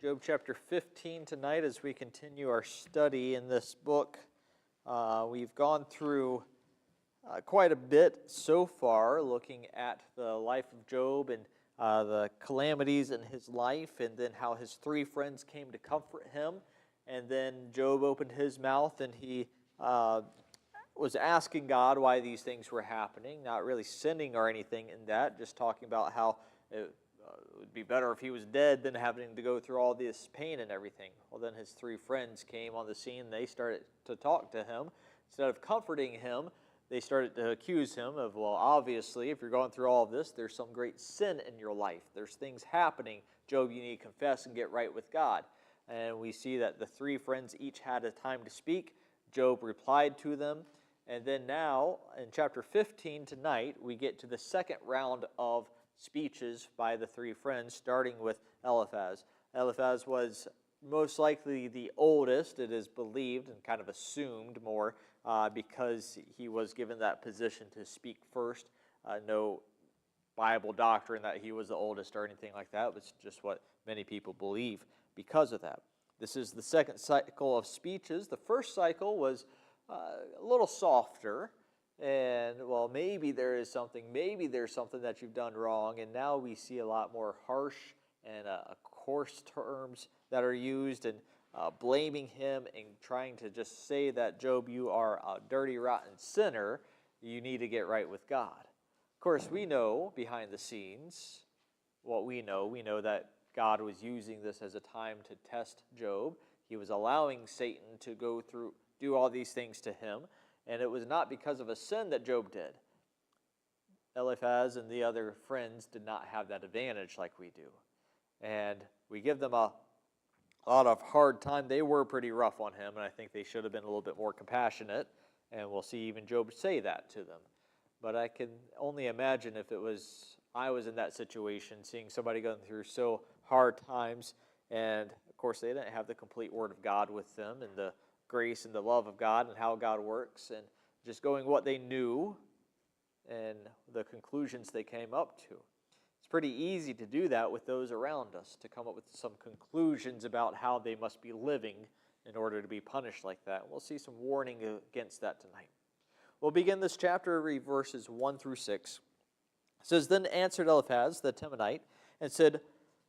Job chapter 15 tonight as we continue our study in this book. We've gone through quite a bit so far, looking at the life of Job and the calamities in his life, and then how his three friends came to comfort him. And then Job opened his mouth and he was asking God why these things were happening, not really sinning or anything in that, just talking about how it would be better if he was dead than having to go through all this pain and everything. Well, then his three friends came on the scene. They started to talk to him. Instead of comforting him, they started to accuse him of, well, obviously, if you're going through all of this, there's some great sin in your life. There's things happening. Job, you need to confess and get right with God. And we see that the three friends each had a time to speak. Job replied to them. And then now, in chapter 15 tonight, we get to the second round of speeches by the three friends, starting with Eliphaz. Eliphaz was most likely the oldest, it is believed, and kind of assumed more, because he was given that position to speak first. No Bible doctrine that he was the oldest or anything like that. It was just what many people believe because of that. This is the second cycle of speeches. The first cycle was a little softer, and, well, maybe there's something that you've done wrong, and now we see a lot more harsh and coarse terms that are used, and blaming him and trying to just say that, Job, you are a dirty, rotten sinner, you need to get right with God. Of course, we know behind the scenes what we know. We know that God was using this as a time to test Job. He was allowing Satan to do all these things to him. And it was not because of a sin that Job did. Eliphaz and the other friends did not have that advantage like we do. And we give them a lot of hard time. They were pretty rough on him, and I think they should have been a little bit more compassionate. And we'll see even Job say that to them. But I can only imagine if I was in that situation, seeing somebody going through so hard times. And, of course, they didn't have the complete Word of God with them and the grace and the love of God and how God works, and just going what they knew and the conclusions they came up to. It's pretty easy to do that with those around us, to come up with some conclusions about how they must be living in order to be punished like that. We'll see some warning against that tonight. We'll begin this chapter, read verses 1 through 6. It says, Then answered Eliphaz the Temanite and said,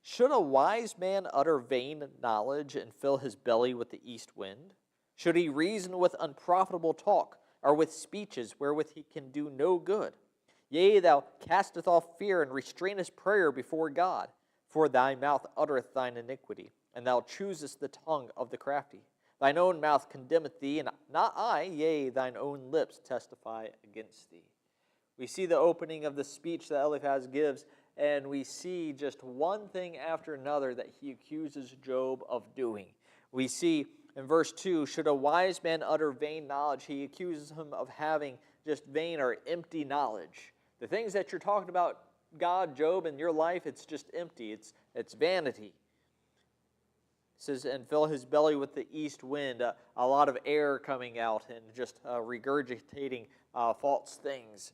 Should a wise man utter vain knowledge and fill his belly with the east wind? Should he reason with unprofitable talk, or with speeches wherewith he can do no good? Yea, thou castest off fear, and restrainest prayer before God. For thy mouth uttereth thine iniquity, and thou choosest the tongue of the crafty. Thine own mouth condemneth thee, and not I, yea, thine own lips testify against thee. We see the opening of the speech that Eliphaz gives, and we see just one thing after another that he accuses Job of doing. We see in verse 2, should a wise man utter vain knowledge? He accuses him of having just vain or empty knowledge. The things that you're talking about, God, Job, in your life, it's just empty. It's vanity. It says, and fill his belly with the east wind, a lot of air coming out and just regurgitating false things.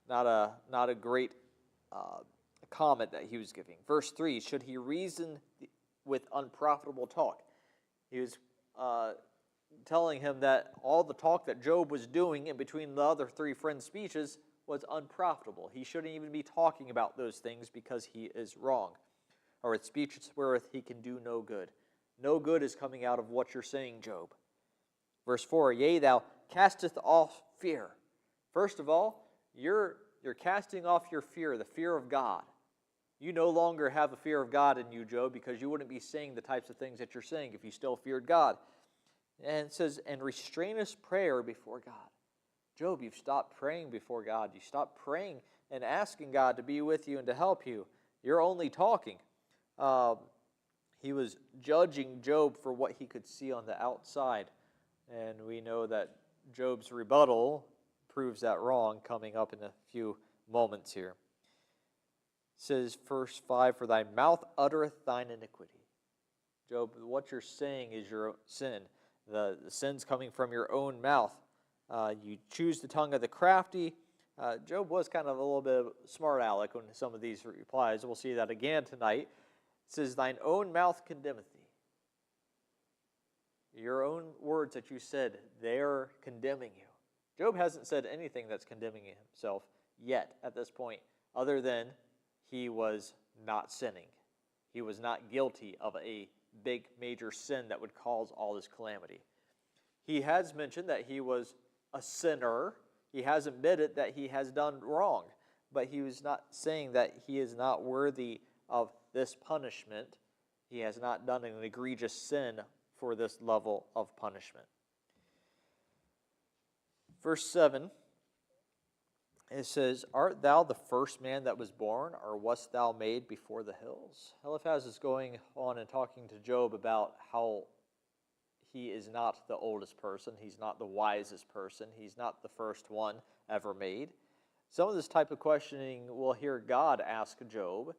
Not a great comment that he was giving. Verse 3, should he reason with unprofitable talk? He was telling him that all the talk that Job was doing in between the other three friends' speeches was unprofitable. He shouldn't even be talking about those things because he is wrong. Or with speeches wherewith he can do no good. No good is coming out of what you're saying, Job. Verse 4, Yea, thou castest off fear. First of all, you're casting off your fear, the fear of God. You no longer have a fear of God in you, Job, because you wouldn't be saying the types of things that you're saying if you still feared God. And it says, and restrainest prayer before God. Job, you've stopped praying before God. You stopped praying and asking God to be with you and to help you. You're only talking. He was judging Job for what he could see on the outside. And we know that Job's rebuttal proves that wrong, coming up in a few moments here. It says, verse 5, For thy mouth uttereth thine iniquity. Job, what you're saying is your sin. The sin's coming from your own mouth. You choose the tongue of the crafty. Job was kind of a little bit of smart aleck on some of these replies. We'll see that again tonight. says, thine own mouth condemneth thee. Your own words that you said, they're condemning you. Job hasn't said anything that's condemning himself yet at this point, other than he was not sinning. He was not guilty of a big major sin that would cause all this calamity. He has mentioned that he was a sinner. He has admitted that he has done wrong, but he was not saying that he is not worthy of this punishment. He has not done an egregious sin for this level of punishment. Verse 7, it says, art thou the first man that was born, or wast thou made before the hills? Eliphaz is going on and talking to Job about how he is not the oldest person. He's not the wisest person. He's not the first one ever made. Some of this type of questioning we'll hear God ask Job,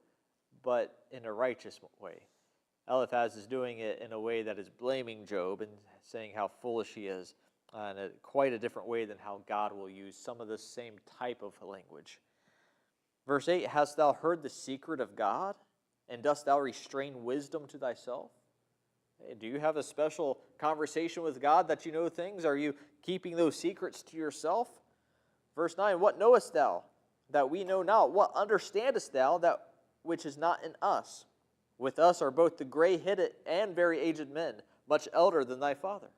but in a righteous way. Eliphaz is doing it in a way that is blaming Job and saying how foolish he is, in quite a different way than how God will use some of the same type of language. Verse 8, hast thou heard the secret of God, and dost thou restrain wisdom to thyself? Do you have a special conversation with God that you know things? Are you keeping those secrets to yourself? Verse 9, what knowest thou that we know not? What understandest thou that which is not in us? With us are both the gray-headed and very aged men, much elder than thy father.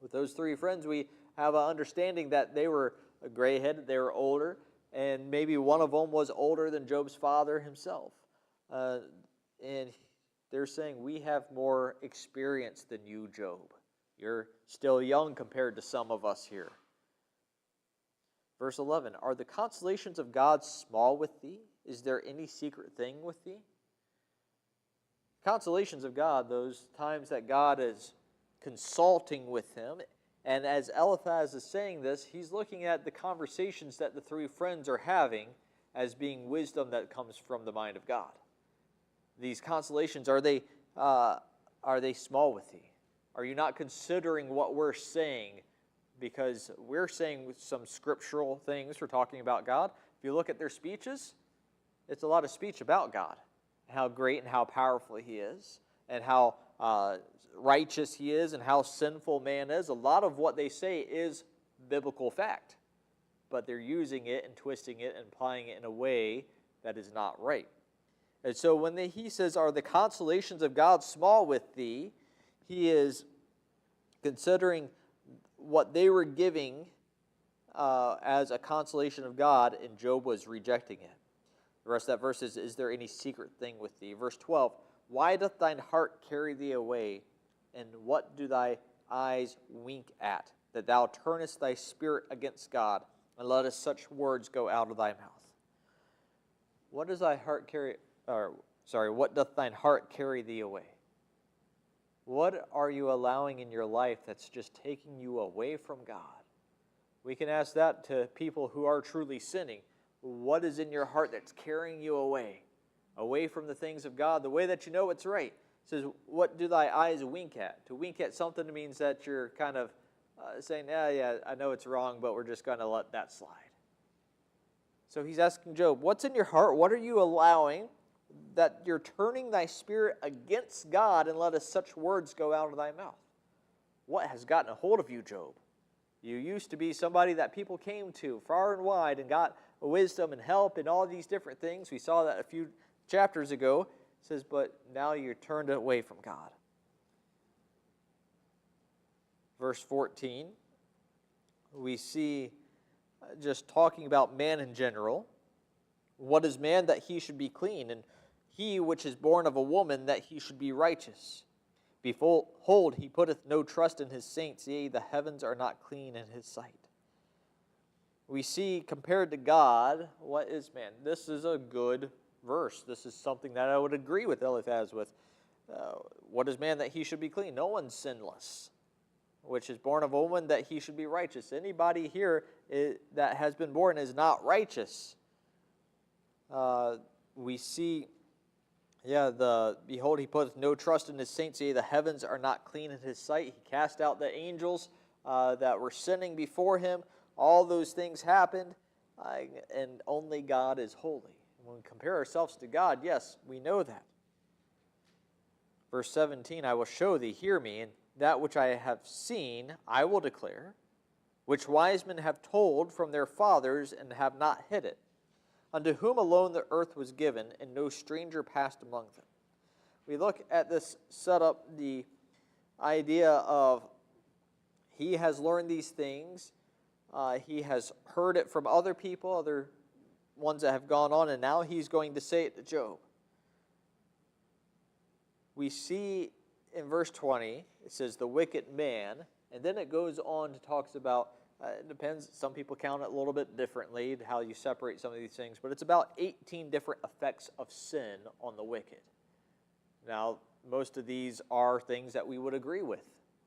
With those three friends, we have an understanding that they were gray-headed, they were older, and maybe one of them was older than Job's father himself. And they're saying, we have more experience than you, Job. You're still young compared to some of us here. Verse 11, are the consolations of God small with thee? Is there any secret thing with thee? Consolations of God, those times that God is consulting with him. And as Eliphaz is saying this, he's looking at the conversations that the three friends are having as being wisdom that comes from the mind of God. These consolations, are they small with thee? Are you not considering what we're saying? Because we're saying some scriptural things. We're talking about God. If you look at their speeches, it's a lot of speech about God, how great and how powerful he is, and how righteous he is, and how sinful man is. A lot of what they say is biblical fact, but they're using it and twisting it and applying it in a way that is not right. And so when he says, are the consolations of God small with thee, he is considering what they were giving as a consolation of God, and Job was rejecting it. The rest of that verse is there any secret thing with thee? Verse 12, why doth thine heart carry thee away, and what do thy eyes wink at, that thou turnest thy spirit against God, and lettest such words go out of thy mouth? What does thy heart carry? What doth thine heart carry thee away? What are you allowing in your life that's just taking you away from God? We can ask that to people who are truly sinning. What is in your heart that's carrying you away from the things of God, the way that you know it's right? It says, what do thy eyes wink at? To wink at something means that you're kind of saying, yeah, I know it's wrong, but we're just going to let that slide. So he's asking Job, what's in your heart? What are you allowing that you're turning thy spirit against God, and lettest such words go out of thy mouth? What has gotten a hold of you, Job? You used to be somebody that people came to far and wide and got wisdom and help and all these different things. We saw that a few chapters ago. It says, but now you're turned away from God. Verse 14, we see just talking about man in general. What is man that he should be clean? And he which is born of a woman that he should be righteous. Behold, he putteth no trust in his saints, yea, the heavens are not clean in his sight. We see, compared to God, what is man? This is a good verse. This is something that I would agree with Eliphaz with. What is man that he should be clean? No one's sinless. Which is born of a woman that he should be righteous. Anybody here that has been born is not righteous. We see, behold, he putteth no trust in his saints, yea, the heavens are not clean in his sight. He cast out the angels that were sinning before him. All those things happened, and only God is holy. When we compare ourselves to God, yes, we know that. Verse 17, I will show thee, hear me, and that which I have seen I will declare, which wise men have told from their fathers and have not hid it, unto whom alone the earth was given, and no stranger passed among them. We look at this setup, the idea of he has learned these things, he has heard it from other people, other ones that have gone on, and now he's going to say it to Job. We see in verse 20, it says the wicked man, and then it goes on to talks about, it depends, some people count it a little bit differently, how you separate some of these things, but it's about 18 different effects of sin on the wicked. Now, most of these are things that we would agree with.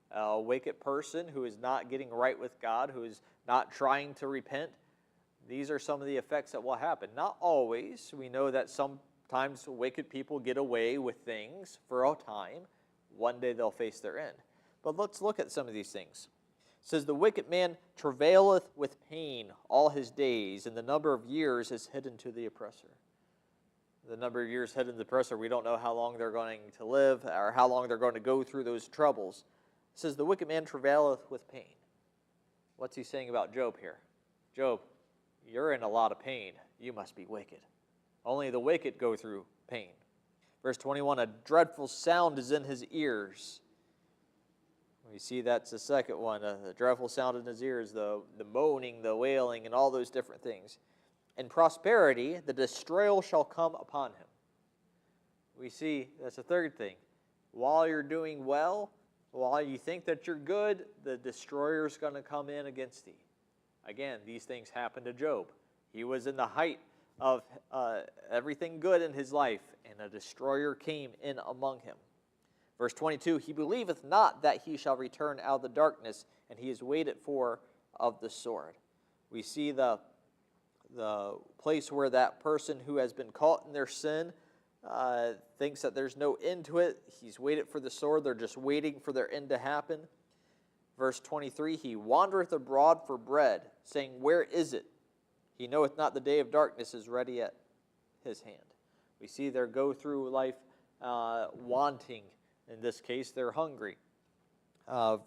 A wicked person who is not getting right with God, who is not trying to repent, these are some of the effects that will happen. Not always. We know that sometimes wicked people get away with things for a time. One day they'll face their end. But let's look at some of these things. It says, the wicked man travaileth with pain all his days, and the number of years is hidden to the oppressor. The number of years hidden to the oppressor, we don't know how long they're going to live or how long they're going to go through those troubles. It says, the wicked man travaileth with pain. What's he saying about Job here? Job, you're in a lot of pain. You must be wicked. Only the wicked go through pain. Verse 21, a dreadful sound is in his ears. We see that's the second one, the dreadful sound in his ears, the moaning, the wailing, and all those different things. In prosperity, the destroyer shall come upon him. We see, that's the third thing. While you're doing well, while you think that you're good, the destroyer's going to come in against thee. Again, these things happened to Job. He was in the height of everything good in his life, and a destroyer came in among him. Verse 22, he believeth not that he shall return out of the darkness, and he is waited for of the sword. We see the place where that person who has been caught in their sin thinks that there's no end to it. He's waited for the sword. They're just waiting for their end to happen. Verse 23, he wandereth abroad for bread, saying, where is it? He knoweth not the day of darkness is ready at his hand. We see they go through life wanting. In this case, they're hungry.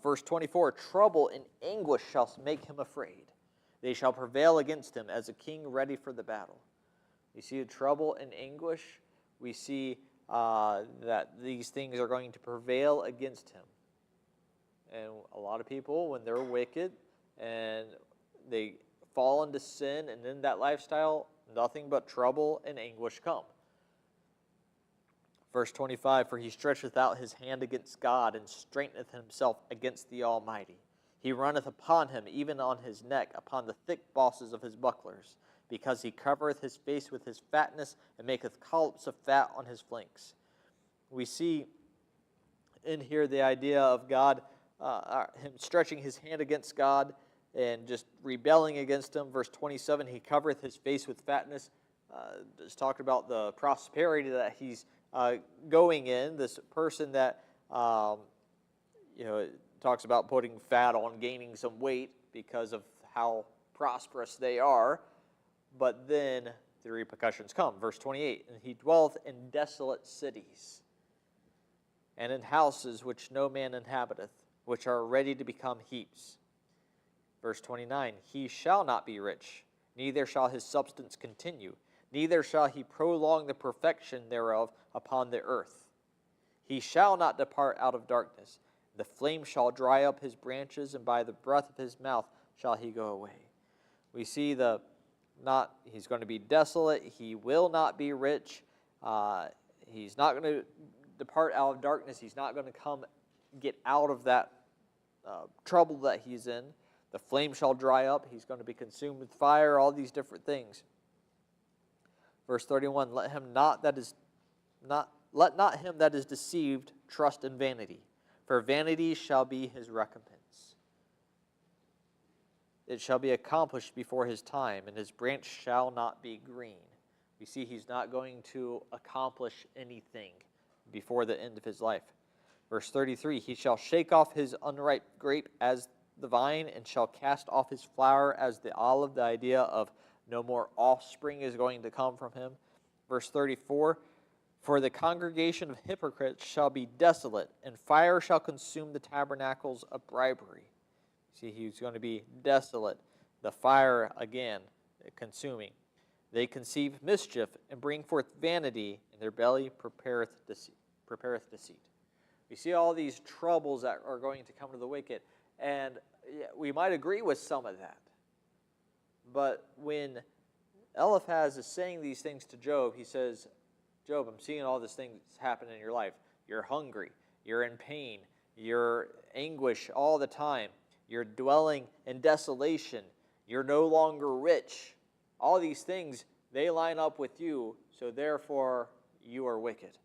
Verse 24, trouble and anguish shall make him afraid. They shall prevail against him as a king ready for the battle. We see the trouble and anguish. We see that these things are going to prevail against him. And a lot of people, when they're wicked and they fall into sin and in that lifestyle, nothing but trouble and anguish come. Verse 25, for he stretcheth out his hand against God, and strengtheneth himself against the Almighty. He runneth upon him, even on his neck, upon the thick bosses of his bucklers, because he covereth his face with his fatness, and maketh collops of fat on his flanks. We see in here the idea of God, him stretching his hand against God, and just rebelling against him. Verse 27, he covereth his face with fatness. Just talking about the prosperity that he's going in, this person that, it talks about putting fat on, gaining some weight because of how prosperous they are, but then the repercussions come. Verse 28, and he dwelleth in desolate cities, and in houses which no man inhabiteth, which are ready to become heaps. Verse 29, he shall not be rich, neither shall his substance continue, neither shall he prolong the perfection thereof upon the earth. He shall not depart out of darkness. The flame shall dry up his branches, and by the breath of his mouth shall he go away. We see he's going to be desolate. He will not be rich. He's not going to depart out of darkness. He's not going to get out of that trouble that he's in. The flame shall dry up. He's going to be consumed with fire, all these different things. Verse 31, let not him that is deceived trust in vanity, for vanity shall be his recompense. It shall be accomplished before his time, and his branch shall not be green. We see he's not going to accomplish anything before the end of his life. Verse 33, he shall shake off his unripe grape as the vine, and shall cast off his flower as the olive. The idea of no more offspring is going to come from him. Verse 34, For the congregation of hypocrites shall be desolate, and fire shall consume the tabernacles of bribery. See, he's going to be desolate. The fire, again, consuming. They conceive mischief and bring forth vanity, and their belly prepareth deceit. We see all these troubles that are going to come to the wicked, and we might agree with some of that. But when Eliphaz is saying these things to Job, he says, Job, I'm seeing all these things happen in your life. You're hungry. You're in pain. You're anguish all the time. You're dwelling in desolation. You're no longer rich. All these things, they line up with you, so therefore you are wicked.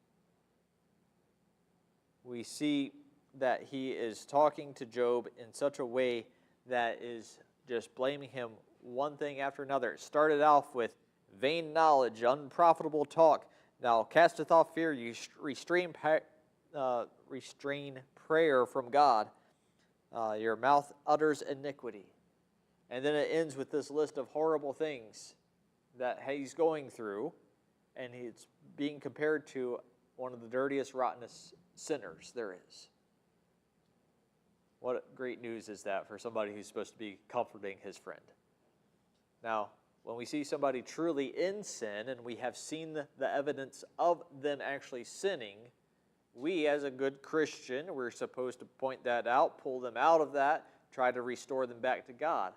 We see that he is talking to Job in such a way that is just blaming him one thing after another. It started off with vain knowledge, unprofitable talk. Now casteth off fear, you restrain prayer from God. Your mouth utters iniquity. And then it ends with this list of horrible things that he's going through, and he's being compared to one of the dirtiest, rottenest sinners there is. What great news is that for somebody who's supposed to be comforting his friend? Now, when we see somebody truly in sin, and we have seen the evidence of them actually sinning, we as a good Christian, we're supposed to point that out, pull them out of that, try to restore them back to God.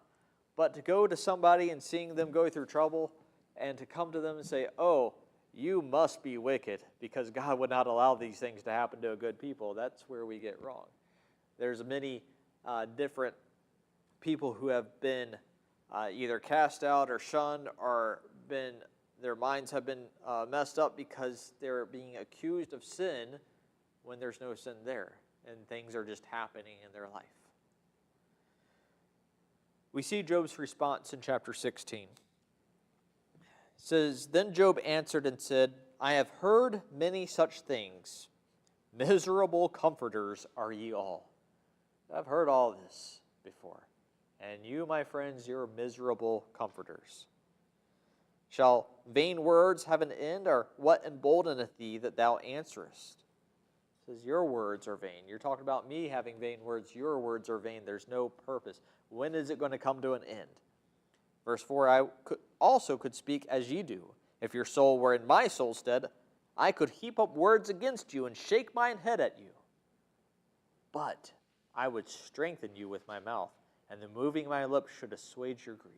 But to go to somebody and seeing them go through trouble, and to come to them and say, oh, you must be wicked because God would not allow these things to happen to a good people, that's where we get wrong. There's many different people who have been either cast out or shunned, or their minds have been messed up because they're being accused of sin when there's no sin there, and things are just happening in their life. We see Job's response in chapter 16. It says, Then Job answered and said, I have heard many such things. Miserable comforters are ye all. I've heard all this before. And you, my friends, you're miserable comforters. Shall vain words have an end, or what emboldeneth thee that thou answerest? It says, your words are vain. You're talking about me having vain words. Your words are vain. There's no purpose. When is it going to come to an end? Verse 4, I also could speak as ye do. If your soul were in my soul's stead, I could heap up words against you and shake mine head at you. But I would strengthen you with my mouth, and the moving of my lips should assuage your grief.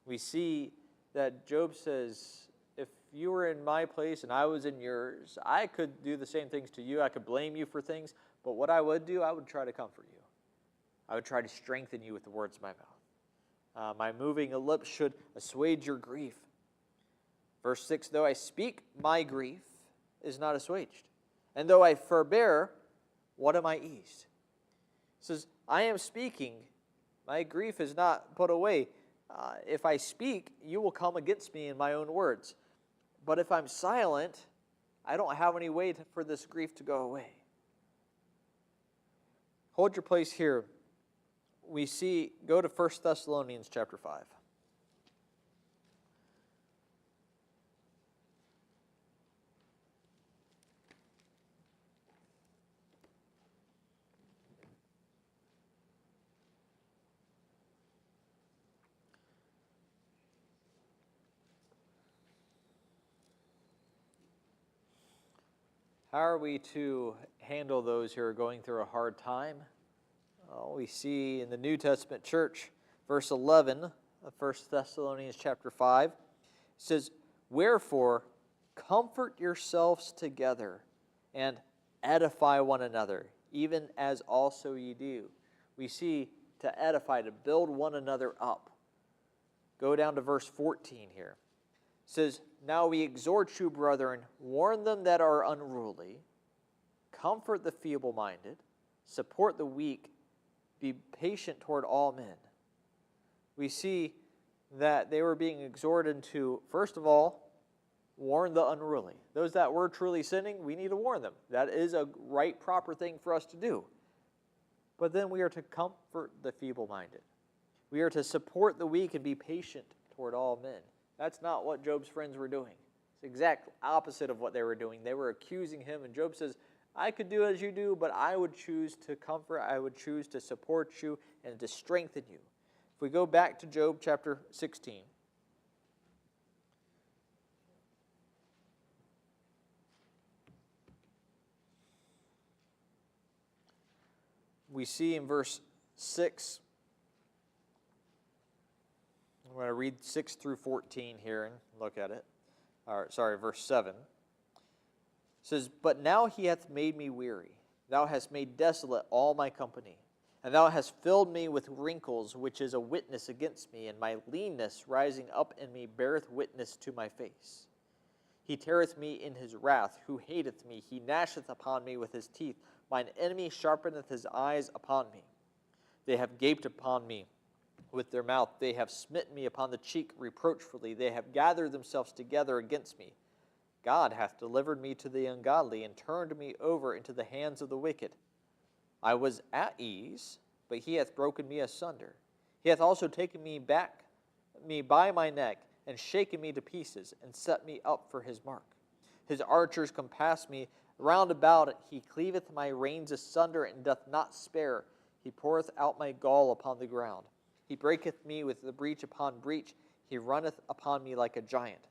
We see that Job says, if you were in my place and I was in yours, I could do the same things to you. I could blame you for things, but what I would do, I would try to comfort you. I would try to strengthen you with the words of my mouth. My moving lips should assuage your grief. Verse 6, though I speak, my grief is not assuaged. And though I forbear, what am I eased? It says, I am speaking, my grief is not put away. If I speak, you will come against me in my own words. But if I'm silent, I don't have any way for this grief to go away. Hold your place here. Go to 1 Thessalonians chapter 5. How are we to handle those who are going through a hard time? We see in the New Testament church, verse 11 of 1 Thessalonians chapter 5, it says, wherefore, comfort yourselves together and edify one another, even as also ye do. We see to edify, to build one another up. Go down to verse 14 here. It says, now we exhort you, brethren, warn them that are unruly, comfort the feeble-minded, support the weak, be patient toward all men. We see that they were being exhorted to, first of all, warn the unruly. Those that were truly sinning, we need to warn them. That is a right, proper thing for us to do. But then we are to comfort the feeble-minded. We are to support the weak and be patient toward all men. That's not what Job's friends were doing. exact opposite of what they were doing. They were accusing him, and Job says, I could do as you do, but I would choose to comfort, I would choose to support you and to strengthen you. If we go back to Job chapter 16, we see in verse 6, I'm going to read 6 through 14 here and look at it. Verse 7. It says, But now he hath made me weary. Thou hast made desolate all my company. And thou hast filled me with wrinkles, which is a witness against me, and my leanness rising up in me beareth witness to my face. He teareth me in his wrath, who hateth me. He gnasheth upon me with his teeth. Mine enemy sharpeneth his eyes upon me. They have gaped upon me with their mouth. They have smitten me upon the cheek reproachfully. They have gathered themselves together against me. God hath delivered me to the ungodly, and turned me over into the hands of the wicked. I was at ease, but he hath broken me asunder. He hath also taken me by my neck, and shaken me to pieces, and set me up for his mark. His archers compass me round about. He cleaveth my reins asunder, and doth not spare. He poureth out my gall upon the ground. He breaketh me with the breach upon breach. He runneth upon me like a giant.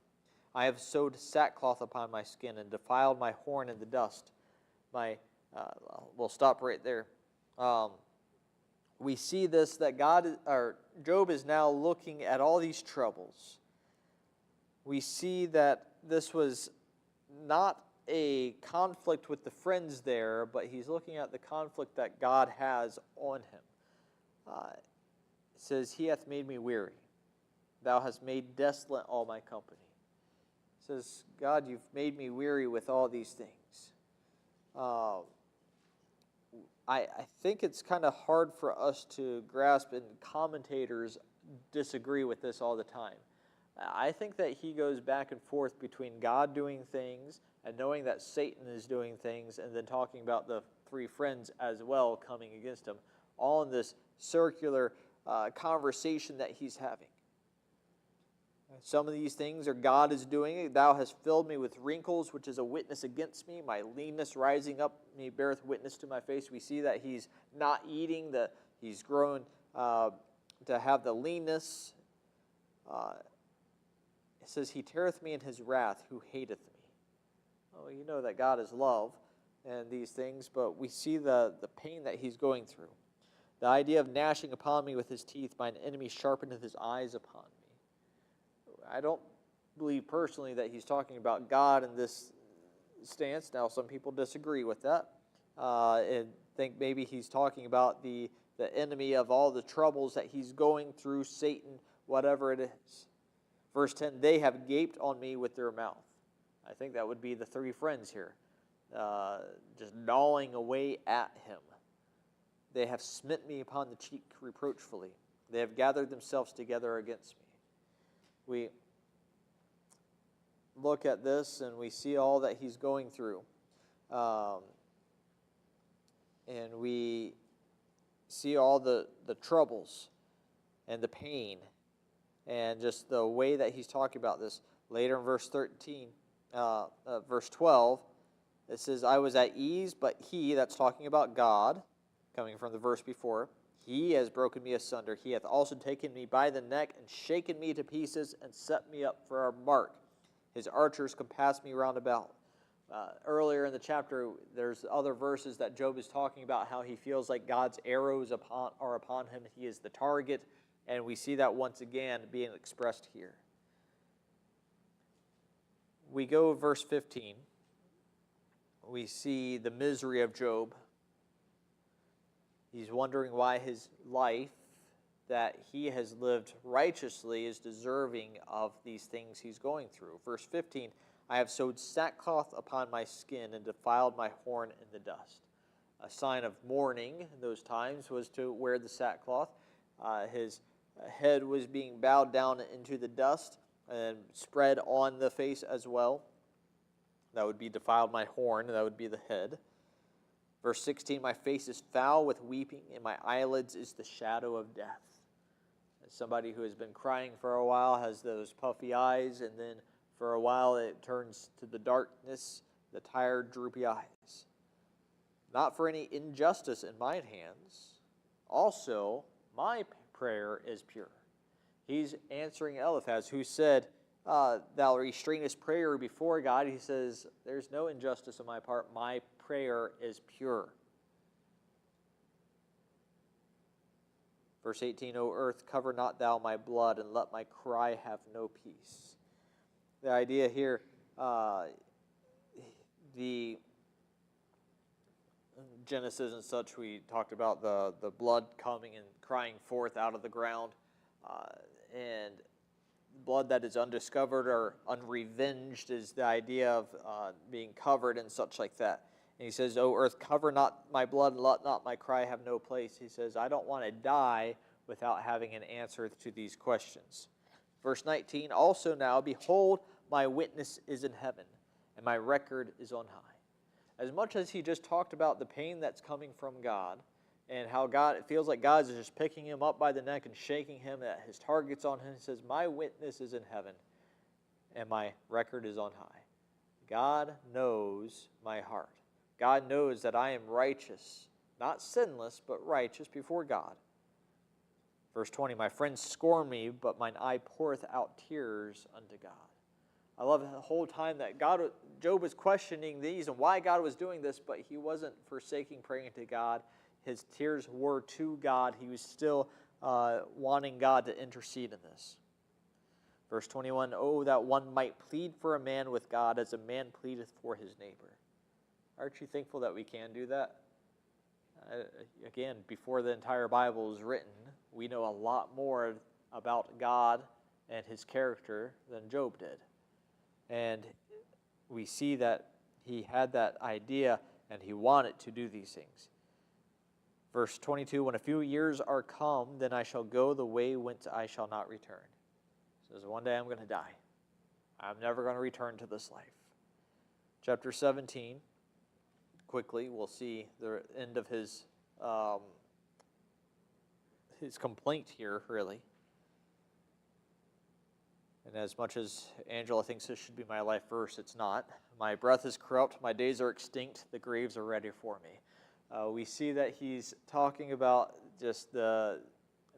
I have sewed sackcloth upon my skin, and defiled my horn in the dust. We'll stop right there. We see this, that Job is now looking at all these troubles. We see that this was not a conflict with the friends there, but he's looking at the conflict that God has on him. It says, He hath made me weary. Thou hast made desolate all my company. It says, God, you've made me weary with all these things. I think it's kind of hard for us to grasp, and commentators disagree with this all the time. I think that he goes back and forth between God doing things and knowing that Satan is doing things, and then talking about the three friends as well coming against him, all in this circular conversation that he's having. Some of these things are God is doing. Thou hast filled me with wrinkles, which is a witness against me. My leanness rising up me beareth witness to my face. We see that he's not eating. He's grown to have the leanness. It says, He teareth me in his wrath, who hateth me. Oh, you know that God is love and these things, but we see the pain that he's going through. The idea of gnashing upon me with his teeth, mine enemy sharpeneth his eyes upon me. I don't believe personally that he's talking about God in this stance. Now, some people disagree with that and think maybe he's talking about the enemy of all the troubles that he's going through, Satan, whatever it is. Verse 10, they have gaped on me with their mouth. I think that would be the three friends here, just gnawing away at him. They have smitten me upon the cheek reproachfully. They have gathered themselves together against me. We look at this and we see all that he's going through. And we see all the troubles and the pain and just the way that he's talking about this. Later in verse 12, it says, I was at ease, but he, that's talking about God, coming from the verse before, He has broken me asunder. He hath also taken me by the neck and shaken me to pieces and set me up for a mark. His archers compass me round about. Earlier in the chapter, there's other verses that Job is talking about how he feels like God's arrows are upon him. He is the target, and we see that once again being expressed here. We go to verse 15. We see the misery of Job. He's wondering why his life that he has lived righteously is deserving of these things he's going through. Verse 15, I have sewed sackcloth upon my skin and defiled my horn in the dust. A sign of mourning in those times was to wear the sackcloth. His head was being bowed down into the dust and spread on the face as well. That would be defiled my horn, that would be the head. Verse 16, my face is foul with weeping, and my eyelids is the shadow of death. As somebody who has been crying for a while has those puffy eyes, and then For a while it turns to the darkness, the tired, droopy eyes. Not for any injustice in mine hands. Also, my prayer is pure. He's answering Eliphaz, who said, thou restrainest prayer before God. He says, there's no injustice on my part. My prayer is pure. Verse 18, O earth, cover not thou my blood, and let my cry have no peace. The idea here, the Genesis and such, we talked about the blood coming and crying forth out of the ground, and blood that is undiscovered or unrevenged is the idea of being covered and such like that. And he says, O earth, cover not my blood, and let not my cry have no place. He says, I don't want to die without having an answer to these questions. Verse 19, also now, behold, my witness is in heaven, and my record is on high. As much as he just talked about the pain that's coming from God, and how God, it feels like God is just picking him up by the neck and shaking him, that his target's on him. He says, my witness is in heaven, and my record is on high. God knows my heart. God knows that I am righteous, not sinless, but righteous before God. Verse 20, my friends scorn me, but mine eye poureth out tears unto God. I love the whole time that Job was questioning these and why God was doing this, but he wasn't forsaking praying to God. His tears were to God. He was still wanting God to intercede in this. Verse 21, oh, that one might plead for a man with God as a man pleadeth for his neighbor. Aren't you thankful that we can do that? Again, before the entire Bible is written, we know a lot more about God and his character than Job did. And we see that he had that idea and he wanted to do these things. Verse 22, when a few years are come, then I shall go the way whence I shall not return. He says, one day I'm going to die. I'm never going to return to this life. Chapter 17, quickly, we'll see the end of his complaint here, really. And as much as Angela thinks this should be my life verse, it's not. My breath is corrupt, my days are extinct, the graves are ready for me. We see that he's talking about just the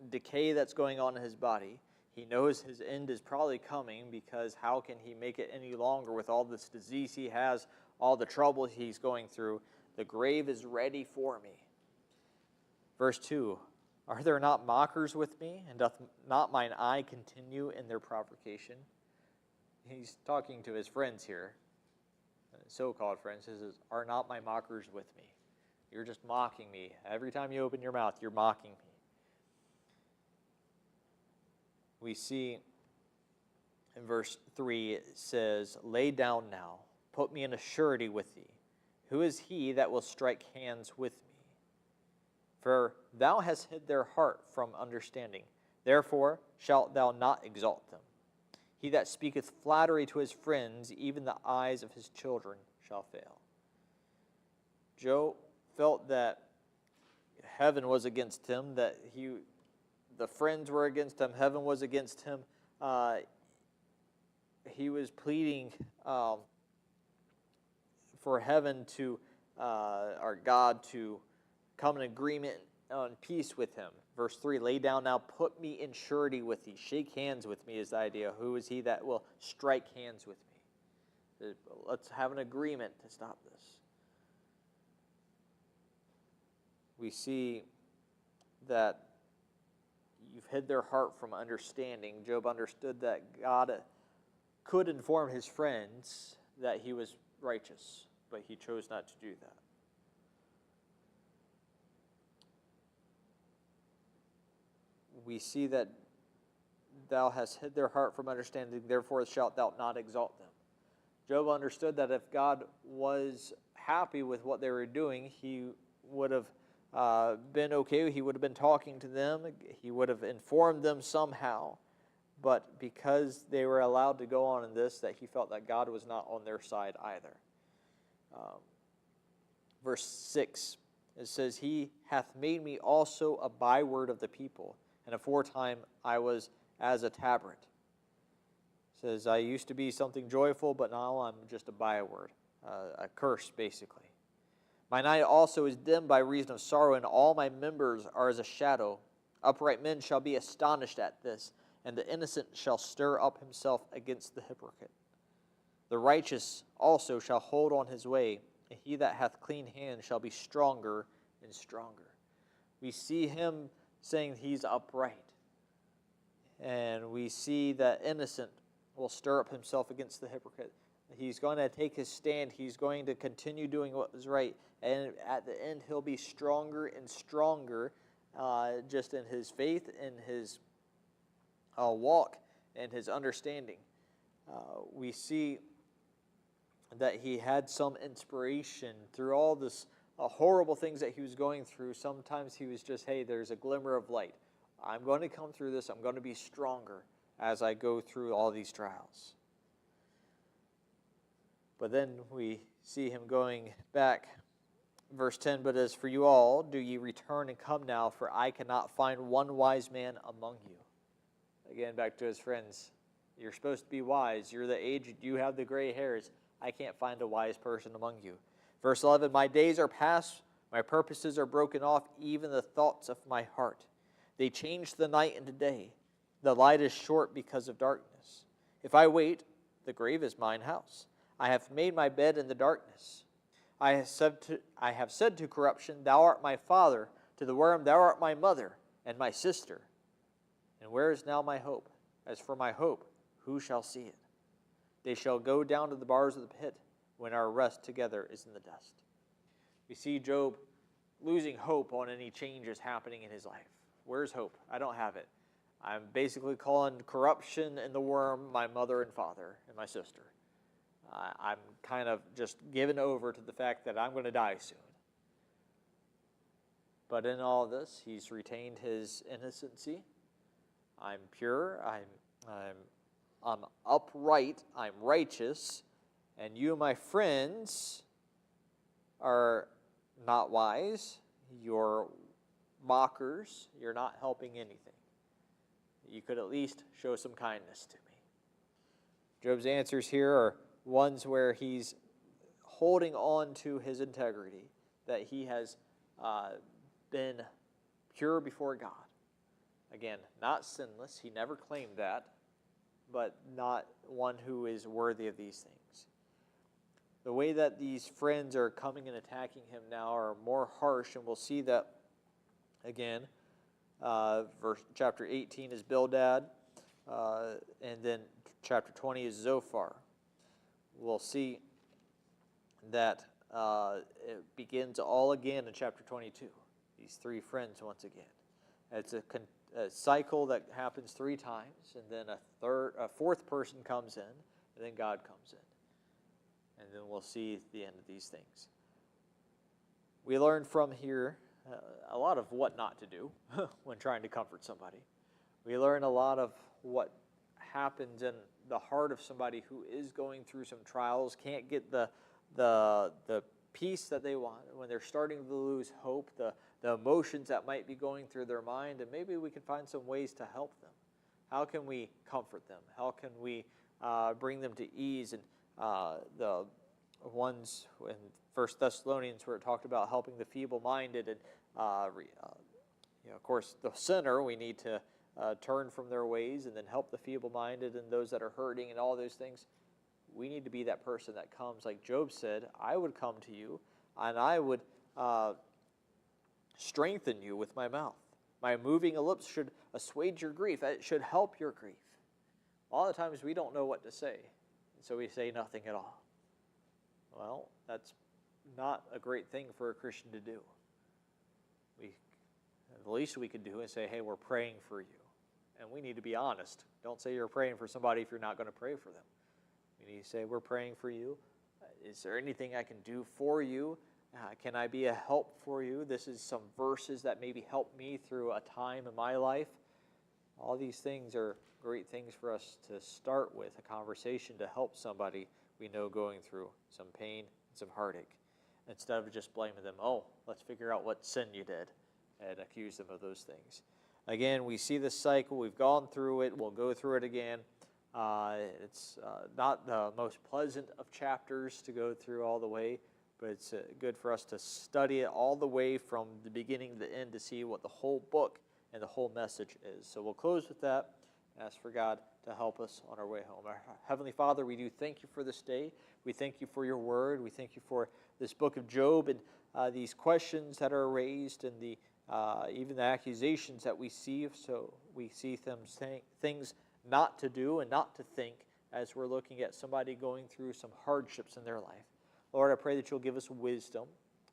decay that's going on in his body. He knows his end is probably coming, because how can he make it any longer with all this disease he has, all the trouble he's going through? The grave is ready for me. Verse 2, are there not mockers with me, and doth not mine eye continue in their provocation? He's talking to his friends here, so-called friends. He says, are not my mockers with me? You're just mocking me. Every time you open your mouth, you're mocking me. We see in verse 3, it says, lay down now, put me in a surety with thee. Who is he that will strike hands with me? For thou hast hid their heart from understanding. Therefore shalt thou not exalt them. He that speaketh flattery to his friends, even the eyes of his children shall fail. Job felt that heaven was against him, that the friends were against him, heaven was against him. He was pleading for heaven to, or God to come in agreement on peace with him. Verse 3, lay down now, put me in surety with thee. Shake hands with me is the idea. Who is he that will strike hands with me? Let's have an agreement to stop this. We see that you've hid their heart from understanding. Job understood that God could inform his friends that he was righteous, but he chose not to do that. We see that thou hast hid their heart from understanding, therefore shalt thou not exalt them. Job understood that if God was happy with what they were doing, he would have been okay. He would have been talking to them. He would have informed them somehow. But because they were allowed to go on in this, that he felt that God was not on their side either. Verse 6, it says, he hath made me also a byword of the people, and aforetime I was as a tabret. says, I used to be something joyful, but now I'm just a byword, a curse, basically. My night also is dim by reason of sorrow, and all my members are as a shadow. Upright men shall be astonished at this, and the innocent shall stir up himself against the hypocrite. The righteous also shall hold on his way, and he that hath clean hands shall be stronger and stronger. We see him saying he's upright. And we see that innocent will stir up himself against the hypocrite. He's going to take his stand. He's going to continue doing what was right. And at the end, he'll be stronger and stronger just in his faith, in his walk, and his understanding. We see that he had some inspiration through all this horrible things that he was going through. Sometimes he was just, hey, there's a glimmer of light. I'm going to come through this. I'm going to be stronger as I go through all these trials. But then we see him going back. Verse 10, but as for you all, do ye return and come now, for I cannot find one wise man among you. Again, back to his friends. You're supposed to be wise. You're the aged. You have the gray hairs. I can't find a wise person among you. Verse 11, my days are past. My purposes are broken off, even the thoughts of my heart. They change the night into day. The light is short because of darkness. If I wait, the grave is mine house. I have made my bed in the darkness. I have said to corruption, thou art my father. To the worm, thou art my mother and my sister. And where is now my hope? As for my hope, who shall see it? They shall go down to the bars of the pit when our rest together is in the dust. We see Job losing hope on any changes happening in his life. Where's hope? I don't have it. I'm basically calling corruption and the worm my mother and father and my sister. I'm kind of just given over to the fact that I'm going to die soon. But in all this, he's retained his innocency. I'm pure. I'm upright. I'm righteous. And you, my friends, are not wise. You're mockers. You're not helping anything. You could at least show some kindness to me. Job's answers here are ones where he's holding on to his integrity, that he has been pure before God. Again, not sinless. He never claimed that, but not one who is worthy of these things. The way that these friends are coming and attacking him now are more harsh, and we'll see that again. Chapter 18 is Bildad, and then chapter 20 is Zophar. We'll see that it begins all again in chapter 22. These three friends once again. It's a cycle that happens 3 times, and then a fourth person comes in, and then God comes in. And then we'll see the end of these things. We learn from here a lot of what not to do when trying to comfort somebody. We learn a lot of what happens in the heart of somebody who is going through some trials, can't get the peace that they want, when they're starting to lose hope, the emotions that might be going through their mind, and maybe we can find some ways to help them. How can we comfort them? How can we bring them to ease? And the ones in 1 Thessalonians where it talked about helping the feeble-minded, and of course the sinner, we need to turn from their ways and then help the feeble-minded and those that are hurting and all those things. We need to be that person that comes, like Job said, I would come to you and I would strengthen you with my mouth. My moving of lips should assuage your grief. It should help your grief. A lot of times we don't know what to say, so we say nothing at all. Well, that's not a great thing for a Christian to do. The least we could do is say, hey, we're praying for you. And we need to be honest. Don't say you're praying for somebody if you're not going to pray for them. You need to say, we're praying for you. Is there anything I can do for you? Can I be a help for you? This is some verses that maybe help me through a time in my life. All these things are great things for us to start with, a conversation to help somebody we know going through some pain and some heartache. Instead of just blaming them, let's figure out what sin you did and accuse them of those things. Again, we see this cycle. We've gone through it. We'll go through it again. It's not the most pleasant of chapters to go through all the way, but it's good for us to study it all the way from the beginning to the end to see what the whole book and the whole message is. So we'll close with that. Ask for God to help us on our way home. Our Heavenly Father, we do thank you for this day. We thank you for your word. We thank you for this book of Job and these questions that are raised and the even the accusations that we see. So we see them saying things not to do and not to think as we're looking at somebody going through some hardships in their life. Lord, I pray that you'll give us wisdom.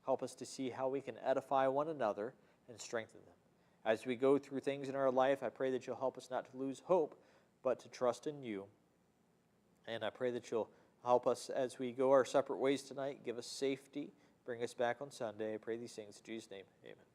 Help us to see how we can edify one another and strengthen them. As we go through things in our life, I pray that you'll help us not to lose hope, but to trust in you. And I pray that you'll help us as we go our separate ways tonight. Give us safety. Bring us back on Sunday. I pray these things in Jesus' name. Amen.